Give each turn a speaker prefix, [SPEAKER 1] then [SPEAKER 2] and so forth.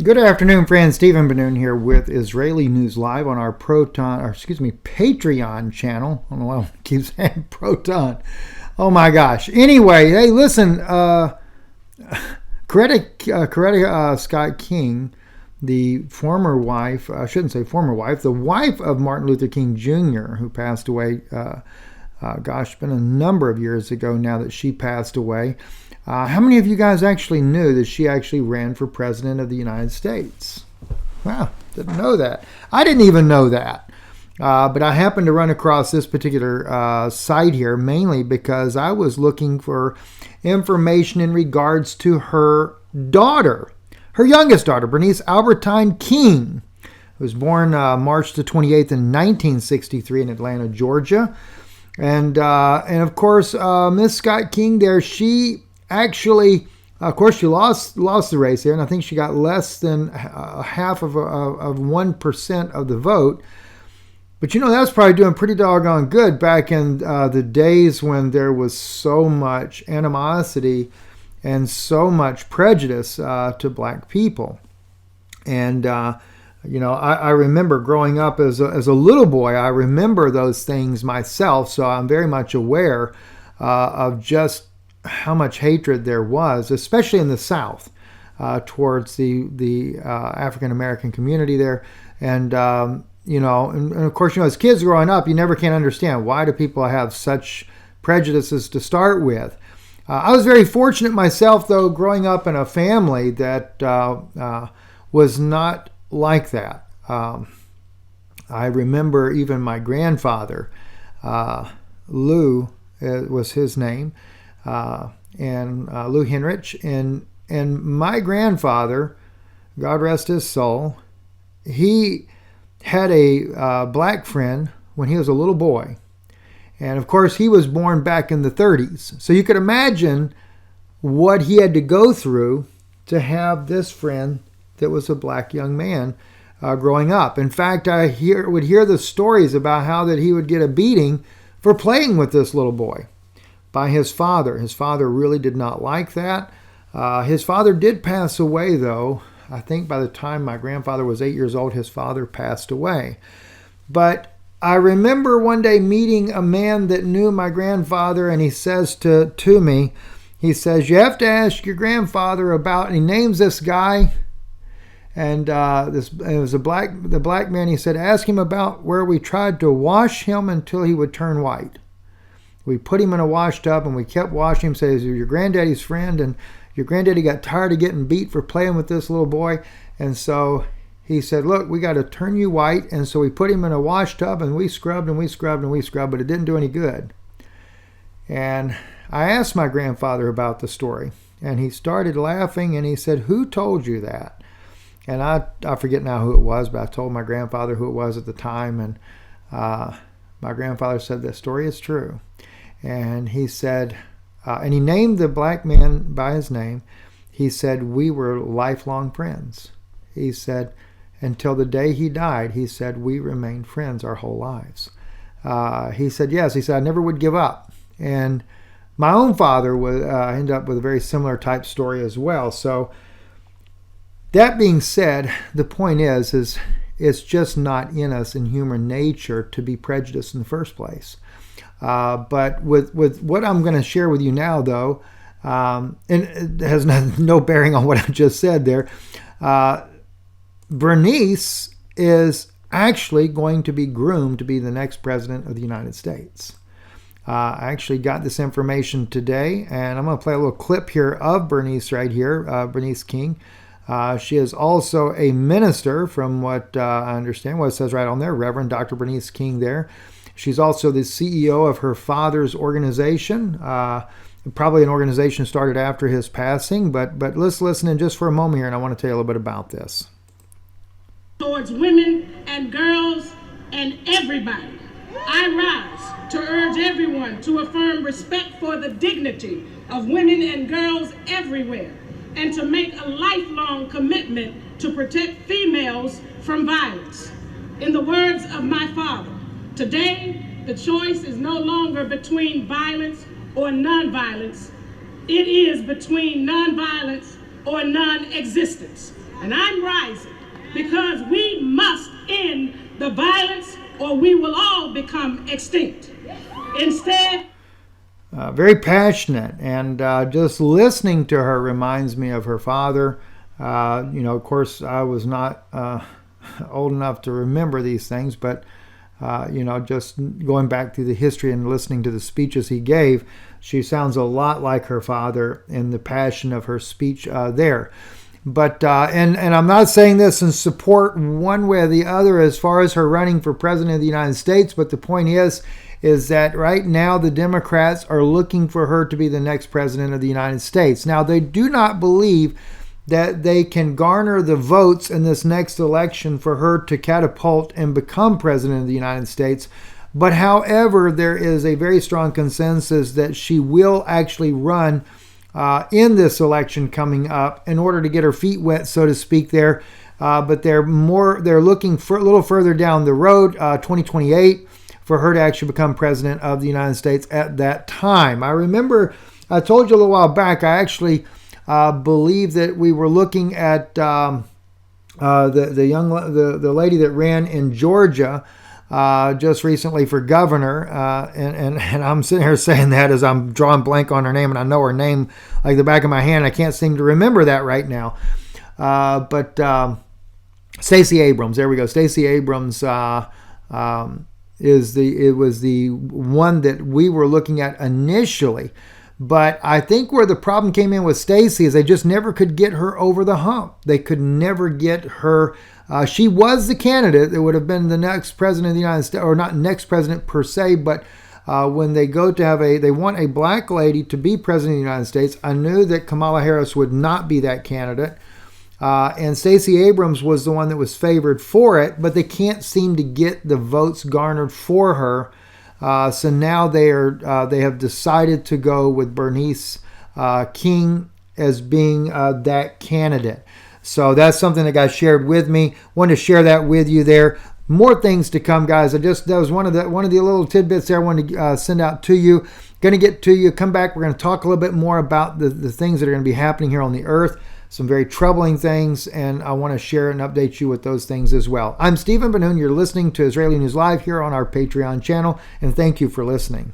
[SPEAKER 1] Good afternoon, friends. Stephen Ben-Nun here with Israeli News Live on our Patreon channel. I don't know why I keep saying Proton. Oh my gosh. Anyway, hey, listen, Coretta Scott King, the former wife, I shouldn't say former wife, the wife of Martin Luther King Jr., who passed away, been a number of years ago now that she passed away. How many of you guys actually knew that she actually ran for president of the United States? Wow, didn't know that. I didn't even know that. But I happened to run across this particular site here mainly because I was looking for information in regards to her daughter, her youngest daughter, Bernice Albertine King, who was born March the 28th in 1963 in Atlanta, Georgia. And of course, Miss Scott King there, she actually, of course, she lost the race here, and I think she got less than half of 1% of the vote. But you know, that was probably doing pretty doggone good back in the days when there was so much animosity and so much prejudice to black people. And you know, I remember growing up as a little boy. I remember those things myself, so I'm very much aware of just how much hatred there was, especially in the South, towards the African American community there. And you know, and of course, you know, as kids growing up, you never can understand why do people have such prejudices to start with. I was very fortunate myself, though, growing up in a family that was not like that. I remember even my grandfather, Lou was his name, and Lou Henrich, and my grandfather, God rest his soul, he had a black friend when he was a little boy. And of course, he was born back in the 30s. So you could imagine what he had to go through to have this friend that was a black young man growing up. In fact, I would hear the stories about how that he would get a beating for playing with this little boy by his father. His father really did not like that. His father did pass away, though. I think by the time my grandfather was 8 years old, his father passed away. But I remember one day meeting a man that knew my grandfather, and he says to me, he says, "You have to ask your grandfather about," and he names this guy, and it was the black man. He said, "Ask him about where we tried to wash him until he would turn white. We put him in a wash tub and we kept washing him." Says, "You're your granddaddy's friend, and your granddaddy got tired of getting beat for playing with this little boy." And so he said, "Look, we got to turn you white." And so we put him in a wash tub and we scrubbed and we scrubbed and we scrubbed, but it didn't do any good. And I asked my grandfather about the story, and he started laughing and he said, "Who told you that?" And I forget now who it was, but I told my grandfather who it was at the time. And my grandfather said, "That story is true." And he said, and he named the black man by his name. He said, "We were lifelong friends." He said, until the day he died, he said, "We remained friends our whole lives." He said, yes, he said, "I never would give up." And my own father would end up with a very similar type story as well. So that being said, the point is it's just not in us in human nature to be prejudiced in the first place. But with what I'm going to share with you now, though, and it has no bearing on what I just said there, Bernice is actually going to be groomed to be the next president of the United States. I actually got this information today, and I'm going to play a little clip here of Bernice right here, Bernice King. She is also a minister, from what I understand, what it says right on there, Reverend Dr. Bernice King there. She's also the CEO of her father's organization, probably an organization started after his passing, but let's listen in just for a moment here, and I want to tell you a little bit about this.
[SPEAKER 2] Towards women and girls and everybody, I rise to urge everyone to affirm respect for the dignity of women and girls everywhere, and to make a lifelong commitment to protect females from violence. In the words of my father, today the choice is no longer between violence or nonviolence. It is between nonviolence or non-existence. And I'm rising because we must end the violence or we will all become extinct. Instead,
[SPEAKER 1] very passionate, and just listening to her reminds me of her father. Of course, I was not old enough to remember these things, but just going back through the history and listening to the speeches he gave, she sounds a lot like her father in the passion of her speech there. But and I'm not saying this in support one way or the other as far as her running for president of the United States, but the point is that right now the Democrats are looking for her to be the next president of the United States. Now, they do not believe that they can garner the votes in this next election for her to catapult and become president of the United States. But however, there is a very strong consensus that she will actually run in this election coming up in order to get her feet wet, so to speak, there. But they're looking for a little further down the road, 2028, for her to actually become president of the United States at that time. I remember I told you a little while back, I actually believe that we were looking at the lady that ran in Georgia just recently for governor, and I'm sitting here saying that as I'm drawing blank on her name, and I know her name like the back of my hand. I can't seem to remember that right now. But Stacey Abrams, there we go. Stacey Abrams it was the one that we were looking at initially. But I think where the problem came in with Stacey is they just never could get her over the hump. They could never get her. She was the candidate that would have been the next president of the United States, or not next president per se, but when they go to they want a black lady to be president of the United States, I knew that Kamala Harris would not be that candidate. And Stacey Abrams was the one that was favored for it, but they can't seem to get the votes garnered for her. So now they have decided to go with Bernice King as being that candidate. So that's something that got shared with me. Wanted to share that with you there. More things to come, guys. That was one of the little tidbits there I wanted to send out to you. Going to get to you. Come back. We're going to talk a little bit more about the things that are going to be happening here on the earth. Some very troubling things, and I want to share and update you with those things as well. I'm Stephen Ben-Nun. You're listening to Israeli News Live here on our Patreon channel, and thank you for listening.